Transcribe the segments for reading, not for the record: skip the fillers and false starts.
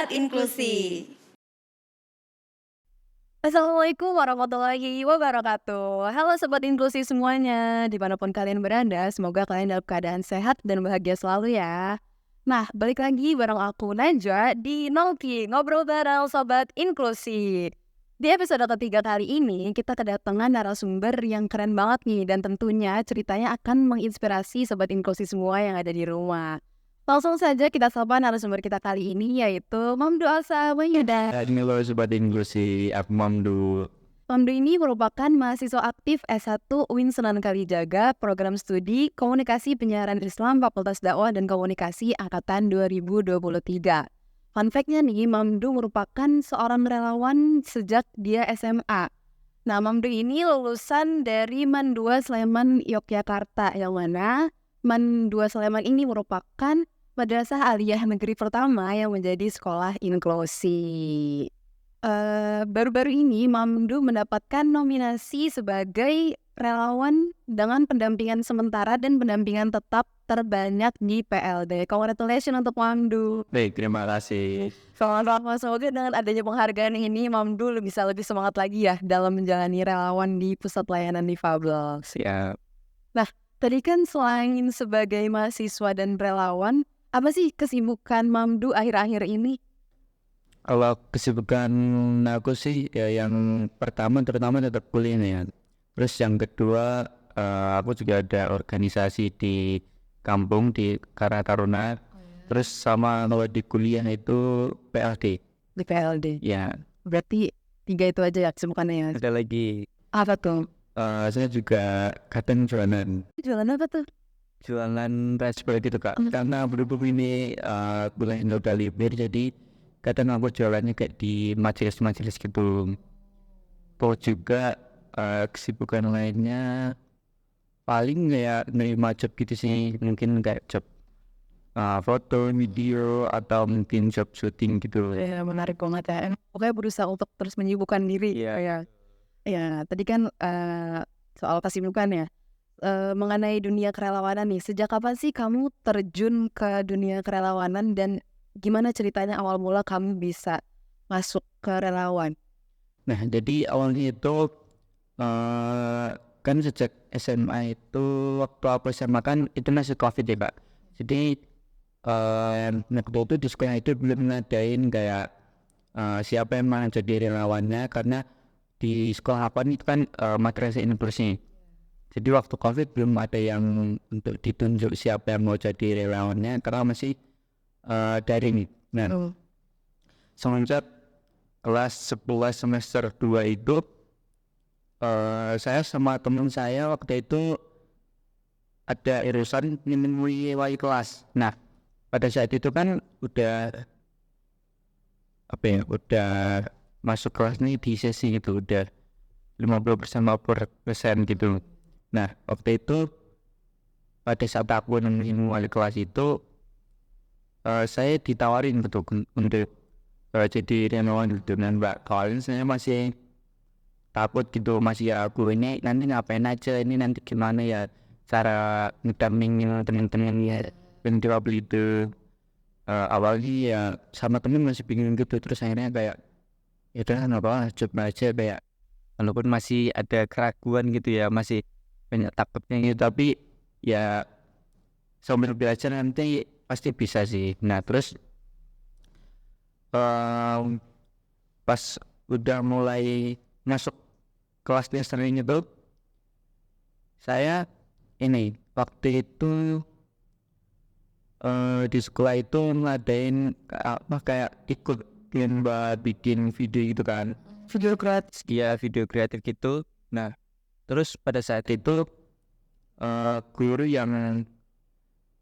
Sobat Inklusi. Assalamualaikum warahmatullahi wabarakatuh. Halo Sobat Inklusi semuanya, dimanapun kalian berada, semoga kalian dalam keadaan sehat dan bahagia selalu ya. Nah, balik lagi bareng aku Najwa di Nongki, ngobrol bareng Sobat Inklusi. Di episode ketiga kali ini, kita kedatangan narasumber yang keren banget nih, dan tentunya ceritanya akan menginspirasi Sobat Inklusi semua yang ada di rumah. Langsung saja kita sapa narasumber kita kali ini, yaitu Mamdu Alsa Mayuda. Ini loh Sobat Inklusi, aku Mamdu. Mamdu ini merupakan mahasiswa aktif S1 UIN Sunan Kalijaga, program studi Komunikasi Penyiaran Islam Fakultas Dakwah dan Komunikasi Angkatan 2023. Fun fact-nya nih, Mamdu merupakan seorang relawan sejak dia SMA. Nah, Mamdu ini lulusan dari MAN 2 Sleman, Yogyakarta, yang mana MAN 2 Sleman ini merupakan madrasah aliyah negeri pertama yang menjadi sekolah inklusi. Baru-baru ini Mamdu mendapatkan nominasi sebagai relawan dengan pendampingan sementara dan pendampingan tetap terbanyak di PLD. Congratulations untuk Mamdu. Baik, terima kasih. Sama-sama, semoga dengan adanya penghargaan ini Mamdu bisa lebih semangat lagi ya dalam menjalani relawan di Pusat Layanan Difabel. Siap. Nah, tadi kan selain sebagai mahasiswa dan relawan, apa sih kesibukan Mamdu akhir-akhir ini? Kalau kesibukan aku sih ya yang pertama terutama tetap kuliah nih ya. Terus yang kedua aku juga ada organisasi di kampung di Karang Taruna. Terus sama kalau di kuliah itu PLD. Di PLD. Ya, Berarti 3 itu aja ya kesibukannya ya? ada lagi. Apa tuh? Saya juga kadang jualan Jualan apa tuh? rice bread gitu Kak. Karena berhubung ini bulan udah libur, jadi kadang aku jualannya kayak di majelis-majelis gitu. Terus juga kesibukan lainnya paling kayak nerima job gitu sih, mungkin kayak job foto, video, atau mungkin job syuting gitu. Ya, menarik banget ya. Pokoknya berusaha untuk terus menyibukkan diri. Iya. Ya, tadi kan soal kesibukan ya. Mengenai dunia kerelawanan nih, sejak kapan sih kamu terjun ke dunia kerelawanan dan gimana ceritanya awal mula kamu bisa masuk ke relawan? Nah, jadi awalnya itu kan sejak SMA itu, waktu aku SMA kan itu masih COVID ya Kak. Jadi waktu itu di sekolah itu belum ngadain kayak siapa yang mau jadi relawannya, karena di sekolah apa itu kan madrasah inklusi. Jadi waktu COVID belum ada yang untuk ditunjuk siapa yang mau jadi relawannya karena masih daring. Nah, semenjak kelas 11 semester 2 itu saya sama teman saya waktu itu ada urusan menemui wali kelas. Nah, pada saat itu kan udah masuk kelas nih di sesi gitu, udah 50% gitu. Nah, waktu itu pada saat aku nemuin wali kelas itu saya ditawarin gitu untuk jadi relawan gitu. Dan Mbak, kalian saya masih takut gitu, masih aku ini nanti ngapain aja, ini nanti gimana ya cara ngedampingin temen-temen ya, dan jawab itu awalnya ya sama temen masih bingung gitu. Terus akhirnya kayak ya udah apa coba aja, kayak walaupun masih ada keraguan gitu ya, masih banyak takutnya gitu, tapi ya sambil belajar nanti pasti bisa sih. Nah, terus pas udah mulai masuk kelas sering itu, saya ini waktu itu di sekolah itu ngadain kayak ikut lomba bikin video gitu kan, Video gratis. iya video kreatif gitu. Nah, terus pada saat itu guru yang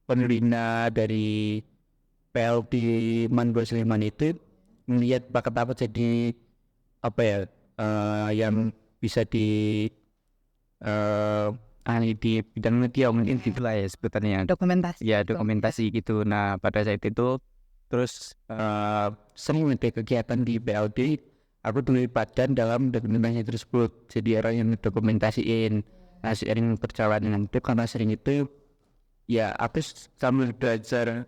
penerima dari PLD MAN 2 Sleman itu melihat bakat apa jadi apa ya yang bisa di ahli di bidang media mungkin gitu lah ya sebutannya. Dokumentasi. Ya, dokumentasi gitu. Nah, pada saat itu terus sering ada kegiatan di PLD, aku terlibatkan dalam dokumentasi tersebut, jadi orang yang dokumentasiin. Nah, sering perjalanan itu, karena sering itu ya aku sambil belajar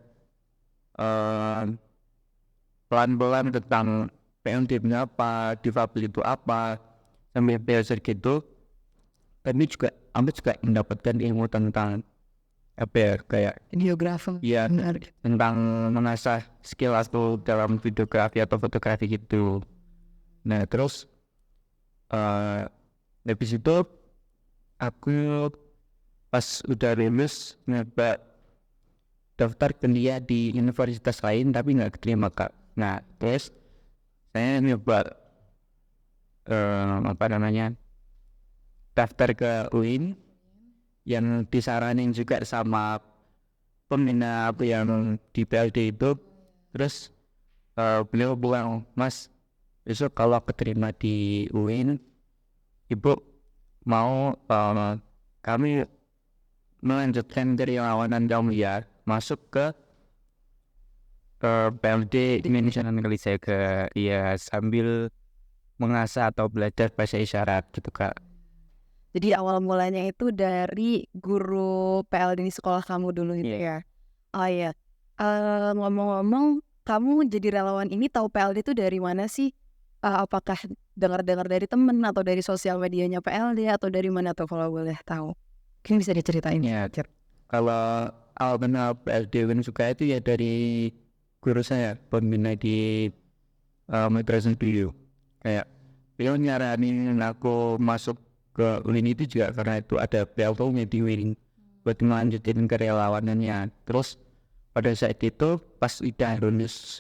pelan-pelan tentang PLD itu apa, difabel itu apa, sambil belajar gitu. Tapi juga aku juga mendapatkan ilmu tentang apa ya, kayak Videografer. ya tentang mengasah skill aku dalam videografi atau fotografi gitu. Nah terus habis itu aku pas udah lulus nyoba daftar kuliah di universitas lain tapi nggak keterima Kak. Nah terus saya nyoba apa namanya daftar ke UIN yang disaranin juga sama pembina apa yang di PLD itu. Terus beliau bilang, Mas besok kalau keterima di UIN Ibu mau kami melanjutkan dari lawanan kamu ya masuk ke PLD Indonesia kali saya ke ya sambil mengasah atau belajar bahasa isyarat gitu Kak. Jadi awal mulanya itu dari guru PLD di sekolah kamu dulu gitu ya? Oh iya, ngomong-ngomong kamu jadi relawan ini tahu PLD itu dari mana sih? Apakah dengar-dengar dari temen atau dari sosial medianya PLD atau dari mana tuh kalau boleh tahu? Mungkin bisa diceritain. Ya, kalau awal kenal PLD Unsuka itu ya dari guru saya pembina di madrasah dulu. Kayak beliau nyaranin aku masuk ke UIN itu juga karena itu ada PLT-nya di UIN buat melanjutin kerelawanannya. Terus pada saat itu pas udah lulus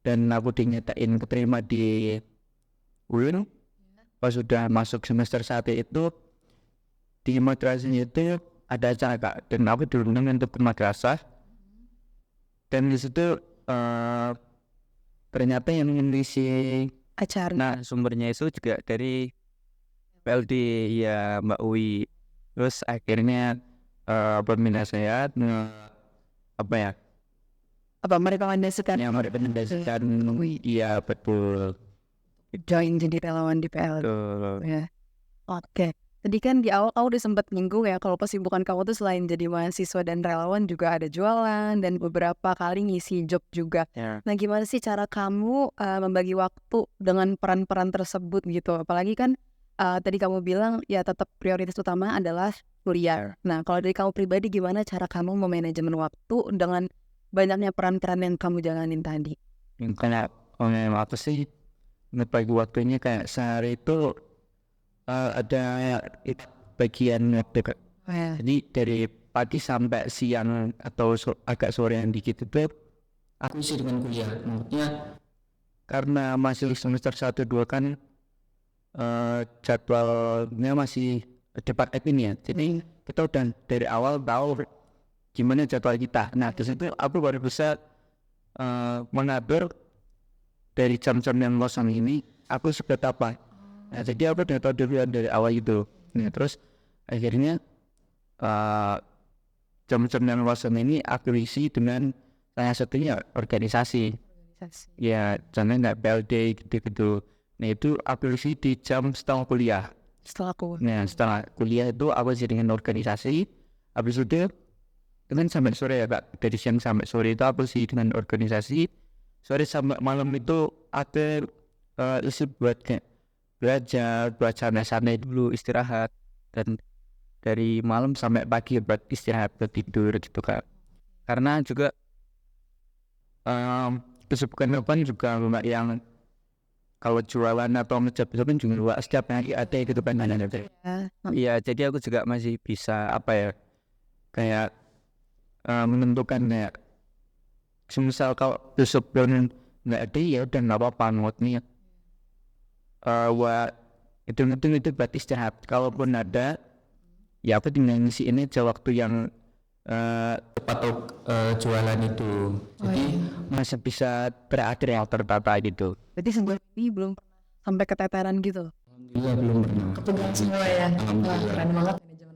dan aku dinyatain keterima di UIN, pas sudah masuk semester 1 itu di madrasah itu ada acara Kak, dan aku diundang untuk ke madrasah. Dan di situ ternyata yang mengisi Acara. nah sumbernya itu juga dari PLD ya Mbak Uwi. Terus akhirnya pembina saya apa ya Apa mereka mendasarkan yang merekomendasikan iya betul join jadi relawan di PLD? betul. Ya. Oke. Tadi kan di awal kamu udah sempat nyinggung ya kalau kesibukan kamu tuh selain jadi mahasiswa dan relawan juga ada jualan dan beberapa kali ngisi job juga. Ya. Nah gimana sih cara kamu membagi waktu dengan peran-peran tersebut gitu? Apalagi kan tadi kamu bilang ya tetap prioritas utama adalah kuliah. Nah kalau dari kamu pribadi gimana cara kamu memanajemen waktu dengan banyaknya peran-peran yang kamu jalanin tadi? Karena apa sih ngebagi waktunya kayak sehari itu ada bagian waktu Kak. Jadi dari pagi sampai siang atau agak sorean dikit itu aku isi dengan kuliah. Maksudnya karena masih semester 1-2 kan jadwalnya masih cepat ini ya. Jadi kita udah dari awal tahu gimana jadwal kita. Nah di situ aku baru bisa mengatur dari jam-jam yang kosong ini aku sudah apa. Nah jadi aku udah tahu duluan dari awal itu. Nah terus akhirnya jam-jam yang kosong ini aku isi dengan salah satunya organisasi. Ya contohnya nggak PLD gitu-gitu. Nah itu aku isi di jam setelah kuliah. Nah setelah kuliah itu aku isi dengan organisasi. Habis itu dengan sampai sore ya Kak. Dari siang sampai sore itu aku isi dengan organisasi. Sore sampai malam itu ada isi buat kayak belajar, buat santai-santai dulu, istirahat. Dan dari malam sampai pagi buat istirahat, buat tidur gitu Kak. Karena juga kesibukan depan juga yang kalau jualan atau ngejab itu kan juga setiap hari ada gitu kan. Iya, jadi aku juga masih bisa apa ya kayak menentukan kayak semisal kalau besok nggak ada ya udah nggak apa-apa nih itu buat istirahat. Kalaupun ada ya aku tinggal ngisi ini aja waktu yang tepat untuk jualan itu. Jadi masih bisa berada yang tertata gitu. Berarti sebelum ini belum sampai keteteran gitu? Iya belum pernah. Kepegang semua ya? Keren banget.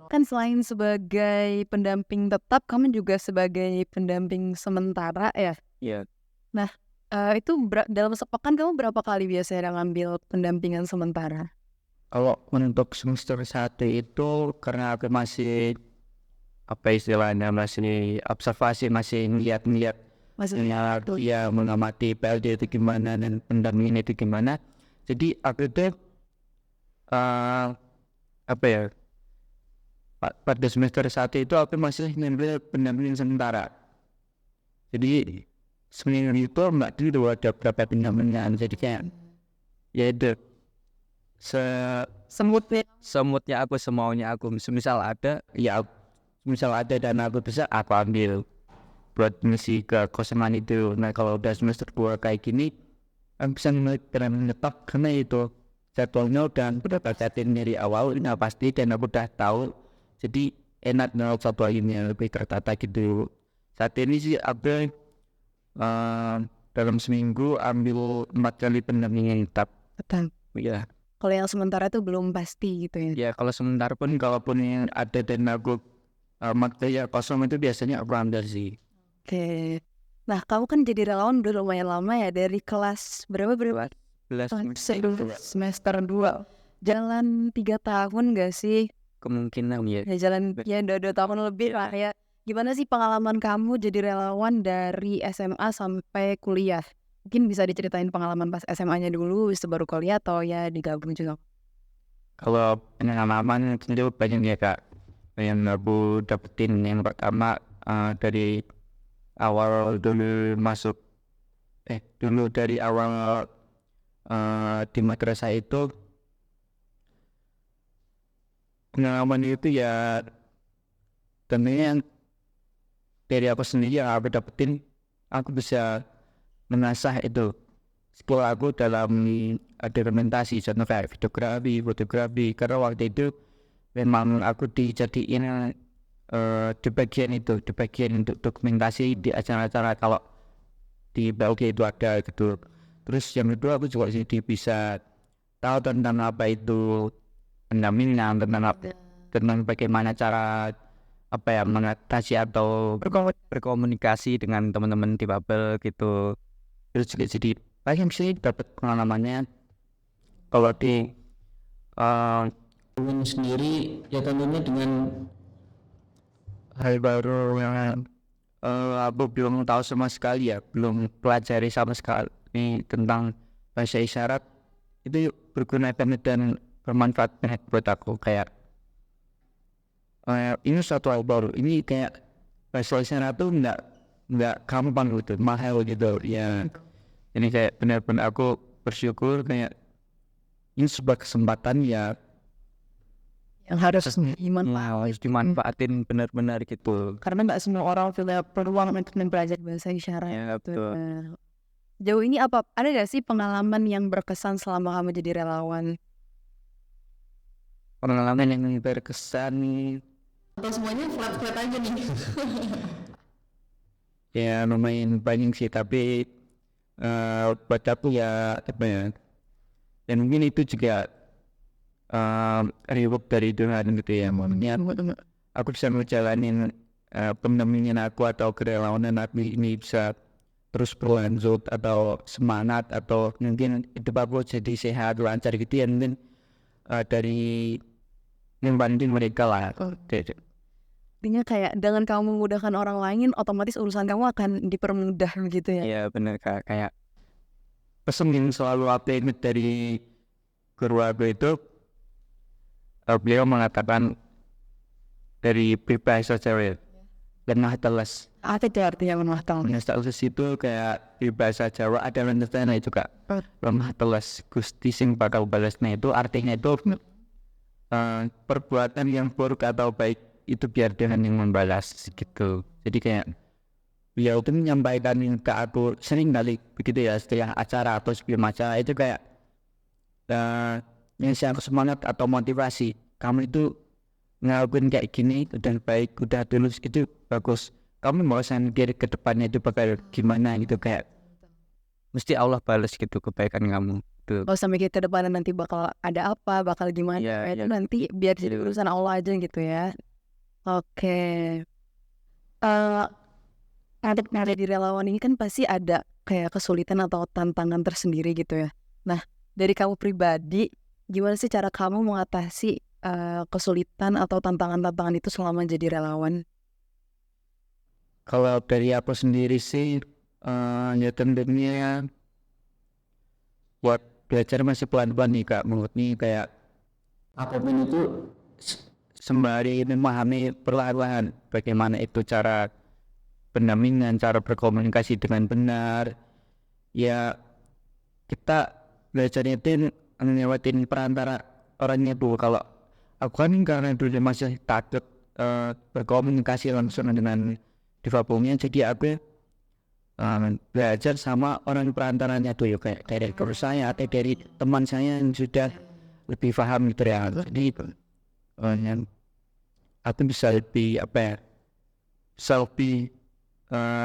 Kan selain sebagai pendamping tetap, kamu juga sebagai pendamping sementara ya? Iya. Nah, itu dalam sepekan kamu berapa kali biasanya ngambil pendampingan sementara? Kalau untuk semester 1 itu karena aku masih apa istilahnya masih observasi, masih ngeliat Maksudnya ya mengamati PLD itu gimana dan pendampingan itu gimana. Jadi aku itu apa ya, pada semester 1 itu aku masih ngambil pendampingan sementara. Jadi seminggu itu mbak dulu ada berapa pendampingan, jadi kayak ya itu semutnya aku semaunya aku, semisal ada ya, misal ada dan aku bisa aku ambil buat ngisi ke kosongan itu. Nah kalau udah semester 2 kayak gini aku bisa menetap karena itu jadwalnya udah bacain dari awal ini pasti dan aku udah tahu, jadi enak dengan jadwal ini lebih tertata gitu. Saat ini sih aku dalam seminggu ambil 4 kali pendampingan tetap. betul. Ya, Kalau yang sementara itu belum pasti gitu ya. ya kalau sebentar pun kalaupun yang ada dan aku materi kosong itu biasanya aku ambil sih. Oke. Nah, kamu kan jadi relawan udah lumayan lama ya, dari kelas berapa? Semester 2. Jalan 3 tahun gak sih? Kemungkinan ya. Ya jalan ya udah 2 tahun lebih lah ya. Gimana sih pengalaman kamu jadi relawan dari SMA sampai kuliah? Mungkin bisa diceritain pengalaman pas SMA-nya dulu, habis itu baru kuliah atau ya digabung juga. Kalau pengalaman itu banyak ya kak, yang aku dapetin yang pertama dari awal dulu masuk dulu dari awal di madrasah itu, pengalaman itu ya tentunya dari aku sendiri yang aku dapetin, aku bisa mengasah itu skill aku dalam dokumentasi, contoh kayak videografi, fotografi, karena waktu itu memang aku dijadiin di bagian untuk dokumentasi di acara-acara kalau di BLG itu ada gitu. Terus yang kedua aku juga jadi bisa tahu tentang apa itu pendampingan, tentang bagaimana cara apa ya mengatasi atau berkomunikasi dengan teman-teman difabel gitu. Terus juga jadi banyak sih dapat pengalamannya. Kalau di Uin sendiri ya tentunya dengan hal baru yang aku belum tahu sama sekali ya, belum pelajari sama sekali tentang bahasa isyarat, itu berguna banget dan bermanfaat banget buat aku. Kayak ini satu hal baru, ini kayak bahasa isyarat tuh nggak gampang gitu, mahal gitu ya. Ini kayak benar-benar aku bersyukur kayak ini sebuah kesempatan ya Yang harus harus dimanfaatin benar-benar gitu. karena nggak semua orang punya peluang untuk belajar bahasa isyarat. Ya Gitu. betul. Nah, jauh ini ada nggak sih pengalaman yang berkesan selama kamu jadi relawan? Pengalaman yang berkesan Atau semuanya flat aja nih? ya lumayan banyak sih, tapi buat aku ya apa ya, dan mungkin itu juga reward dari Tuhan gitu ya. Maksudnya aku bisa menjalanin pendampingan aku atau kerelawanan aku ini bisa terus berlanjut atau semangat atau mungkin hidup aku jadi sehat lancar gitu ya, mungkin dari membantu mereka lah. Artinya kayak dengan kamu memudahkan orang lain, otomatis urusan kamu akan dipermudah gitu ya? Iya benar kak, kayak pesan yang selalu aku ingat dari guru aku itu, beliau mengatakan dari pribahasa Jawa dan telas. Apa itu artinya menwahtal? Telas itu kayak di bahasa Jawa ada rentetan itu kak. Lemah telas Gusti sing bakal balasnya, itu artinya itu perbuatan yang buruk atau baik itu biar dengan yang membalas gitu. Jadi kayak beliau itu menyampaikan ke aku sering kali begitu ya, setelah acara atau sebelum acara itu kayak ngasih aku semangat atau motivasi, kamu itu ngelakuin kayak gini udah baik, udah tulus, itu bagus, kamu mau mikir ke depannya itu bakal gimana gitu, kayak mesti Allah balas gitu kebaikan kamu tuh. Gak usah mikir ke depan nanti bakal ada apa, bakal gimana. Itu nanti biar jadi urusan Allah aja gitu ya. Oke. Ada di relawan ini kan pasti ada kayak kesulitan atau tantangan tersendiri gitu ya. Nah, dari kamu pribadi, gimana sih cara kamu mengatasi kesulitan atau tantangan-tantangan itu selama jadi relawan? Kalau dari aku sendiri sih Ya tentunya buat belajar masih pelan-pelan nih Kak, menurut nih kayak apapun itu sembari memahami perlahan-lahan bagaimana itu cara pendampingan, cara berkomunikasi dengan benar. Ya kita belajarnya itu ngelewatin perantara orangnya dulu. Kalau aku kan karena dulu masih takut berkomunikasi langsung dengan difabelnya, jadi aku belajar sama orang perantaranya tuh ya, kayak dari guru saya atau dari teman saya yang sudah lebih paham gitu ya. Jadi yang aku bisa lebih apa ya, bisa lebih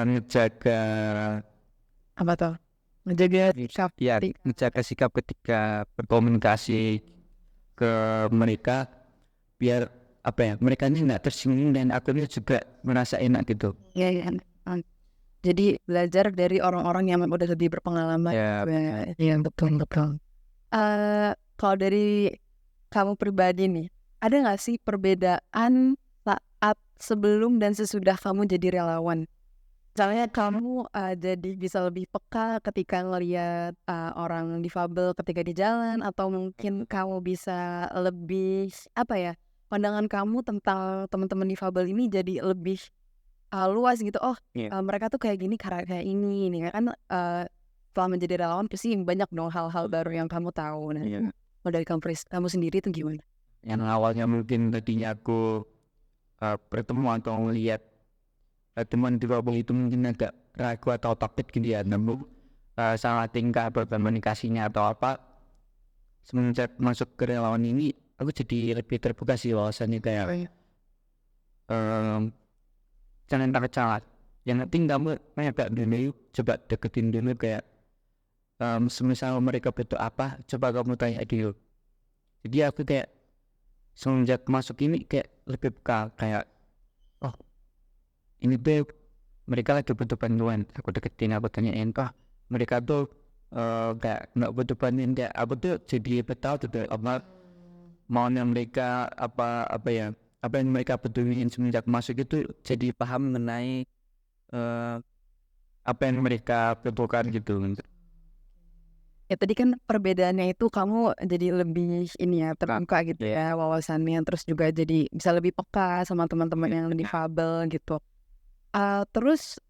ngejaga Apa tuh? Menjaga sikap. ya ngejaga sikap ketika berkomunikasi ke mereka, biar apa ya, mereka ini nggak tersinggung dan aku juga merasa enak gitu. Iya, iya. Jadi belajar dari orang-orang yang udah lebih berpengalaman. Ya. Iya, betul, betul. Kalau dari kamu pribadi nih, ada nggak sih perbedaan saat sebelum dan sesudah kamu jadi relawan? Misalnya kamu jadi bisa lebih peka ketika ngelihat orang difabel ketika di jalan, atau mungkin kamu bisa lebih apa ya, pandangan kamu tentang teman-teman difabel ini jadi lebih luas gitu. Oh, Iya. mereka tuh kayak gini karena kayak ini kan. Setelah menjadi relawan pasti banyak dong hal-hal baru yang kamu tahu. Nah, Iya. kalau dari kamu sendiri tuh gimana? Yang awalnya mungkin tadinya aku bertemu atau melihat teman difabel itu mungkin agak ragu atau takut gitu ya, namun salah tingkah berkomunikasinya atau apa, semenjak masuk ke relawan ini aku jadi lebih terbuka sih wawasannya, kayak jangan takut salah, yang penting kamu agak dulu, coba deketin dulu, kayak semisal mereka butuh apa, coba kamu tanya dulu. Jadi aku kayak semenjak masuk ini kayak lebih peka, kayak oh ini tuh mereka lagi butuh bantuan, aku deketin, aku tanyain, mereka tuh kayak nggak butuh bantuan, kayak aku tuh jadi tahu tuh apa maunya mereka, apa ya, apa yang mereka butuhin. Semenjak masuk itu jadi paham mengenai apa yang mereka butuhkan gitu. Ya tadi kan perbedaannya itu kamu jadi lebih ini ya, terbuka gitu ya wawasannya, terus juga jadi bisa lebih peka sama teman-teman yang difabel gitu. Terus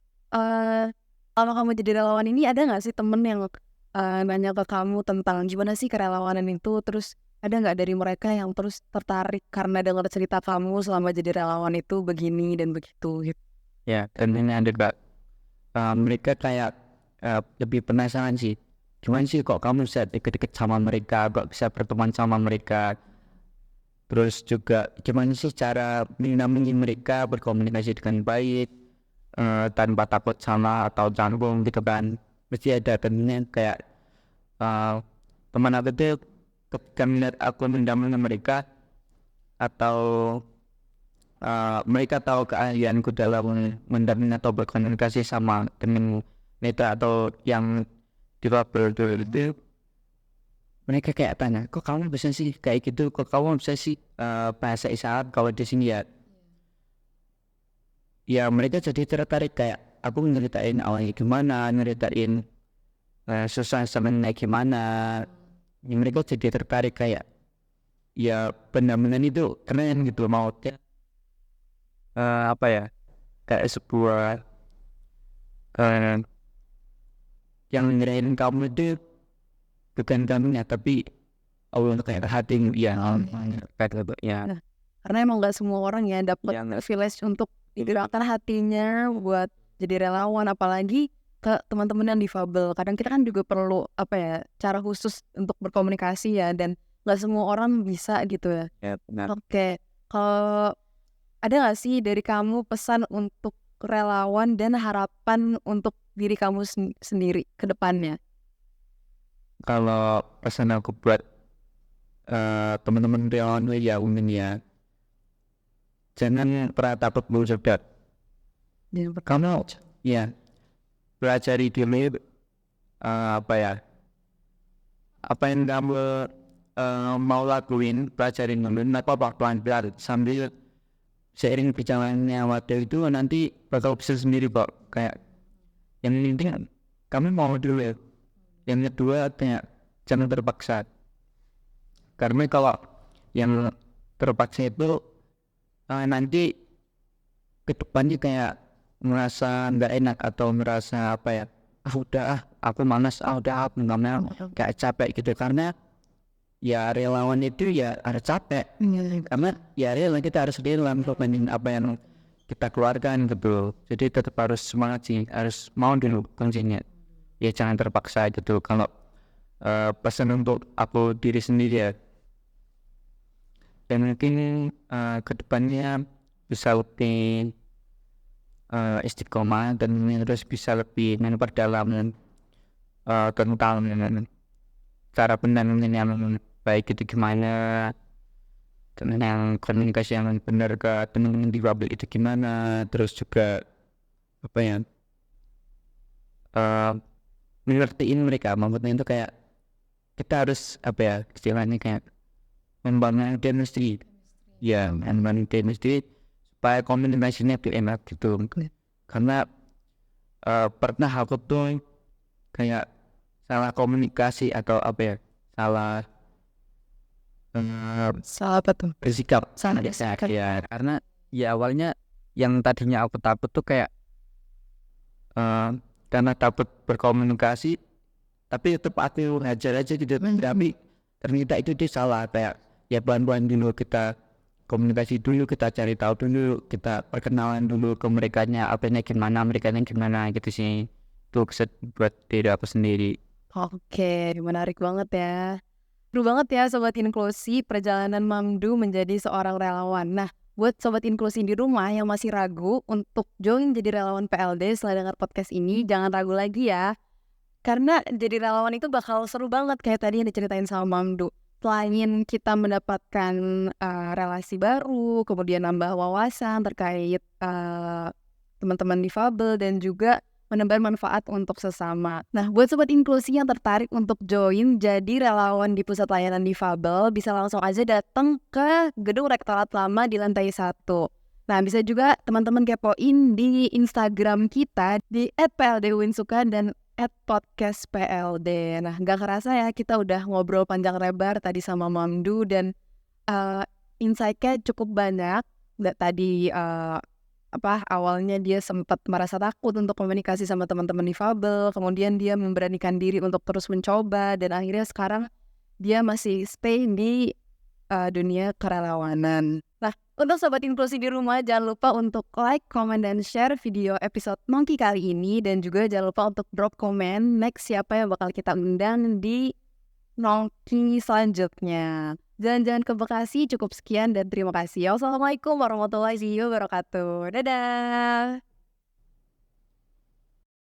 kalau kamu jadi relawan ini, ada nggak sih temen yang nanya ke kamu tentang gimana sih kerelawanan itu? Terus ada nggak dari mereka yang terus tertarik karena dengar cerita kamu selama jadi relawan itu begini dan begitu gitu? Ya, dan ini ada Kak, mereka kayak lebih penasaran sih, gimana sih kok kamu bisa deket-deket sama mereka, kok bisa berteman sama mereka, terus juga gimana sih cara mendampingi mereka berkomunikasi dengan baik, tanpa takut salah atau canggung gitu kan. Mesti ada temennya kayak teman aku tuh ketika melihat aku mendampingi mereka, atau mereka tahu keahlianku dalam mendampingi atau berkomunikasi sama temen netra atau yang difabel itu, mereka kayak tanya, kok kamu bisa sih kayak gitu, kok kamu bisa sih bahasa isyarat kalau di sini ya. Ya mereka jadi tertarik, kayak aku ngeritain awalnya gimana, ngeritain susah senangnya gimana. Ya, mereka jadi tertarik, kayak ya benar-benar itu keren gitu, mau apa ya, kayak sebuah yang ngerain kamu itu bukan kamunya tapi Allah kayak hati ya, kayak gitu ya. Nah, karena emang nggak semua orang ya dapat privilege untuk digerakkan hatinya buat jadi relawan, apalagi ke teman-teman yang difabel. Kadang kita kan juga perlu apa ya, cara khusus untuk berkomunikasi ya, dan nggak semua orang bisa gitu ya. Ya benar. Oke, kalau ada nggak sih dari kamu pesan untuk relawan dan harapan untuk diri kamu sendiri ke depannya? Kalau pesan aku buat teman-teman relawan ya umum ya, jangan pernah takut mencoba. Kamu ya pelajari dulu apa ya, apa yang kamu mau lakuin, pelajarin dulu, apa pelan-pelan sambil seiring berjalannya waktu itu nanti bakal bisa sendiri kok. Kayak yang penting kami mau dulu ya. Yang kedua kayak jangan terpaksa, karena kalau yang terpaksa itu nanti kedepannya kayak merasa nggak enak atau merasa apa ya, udah aku malas, udah aku nggak mau, kayak capek gitu. Karena ya relawan itu ya ada capek, karena ya rela, kita harus rela untuk apa yang kita keluarkan gitu. Jadi tetap harus semangat sih, harus mau dulu kuncinya, ya jangan terpaksa gitu. Kalau pesan untuk aku diri sendiri ya, dan mungkin kedepannya bisa lebih istiqomah dan terus bisa lebih memperdalam tentang cara penanganan yang baik itu gimana, tentang komunikasi yang benar ke teman-teman difabel itu gimana, terus juga apa ya, mengertiin mereka. Maksudnya itu kayak kita harus apa ya, istilahnya kayak membangun chemistry, ya membangun chemistry supaya komunikasinya tuh enak gitu. Karena pernah aku tuh kayak salah komunikasi atau apa ya, salah Salah apa tuh? bersikap Salah ya, karena ya awalnya yang tadinya aku takut tuh kayak karena takut berkomunikasi, tapi tetap aku ngajar aja gitu. Tapi ternyata itu dia salah, kayak ya pelan-pelan dulu kita komunikasi dulu, kita cari tahu dulu, kita perkenalan dulu ke merekanya, apanya gimana gitu sih. Itu keset buat diri aku sendiri. Oke, menarik banget ya. Seru banget ya Sobat Inklusi, perjalanan Mamdu menjadi seorang relawan. Nah, buat Sobat Inklusi di rumah yang masih ragu untuk join jadi relawan PLD setelah dengar podcast ini, jangan ragu lagi ya. Karena jadi relawan itu bakal seru banget kayak tadi yang diceritain sama Mamdu. Selain kita mendapatkan relasi baru, kemudian nambah wawasan terkait teman-teman difabel dan juga menebar manfaat untuk sesama. Nah, buat Sobat Inklusi yang tertarik untuk join jadi relawan di Pusat Layanan Difabel, bisa langsung aja datang ke Gedung Rektorat Lama di lantai 1. Nah, bisa juga teman-teman kepoin di Instagram kita di @pldwinsuka dan @podcastpld. Nah, gak kerasa ya kita udah ngobrol panjang lebar tadi sama Mamdu dan insight-nya cukup banyak. Tadi awalnya dia sempat merasa takut untuk komunikasi sama teman-teman difabel, kemudian dia memberanikan diri untuk terus mencoba, dan akhirnya sekarang dia masih stay di dunia kerelawanan. Nah, untuk Sobat Inklusi di rumah, jangan lupa untuk like, comment, dan share video episode Nongki kali ini, dan juga jangan lupa untuk drop komen next siapa yang bakal kita undang di Nongki selanjutnya. Jalan-jalan ke Bekasi cukup sekian dan terima kasih. Wassalamualaikum warahmatullahi wabarakatuh. Dadah.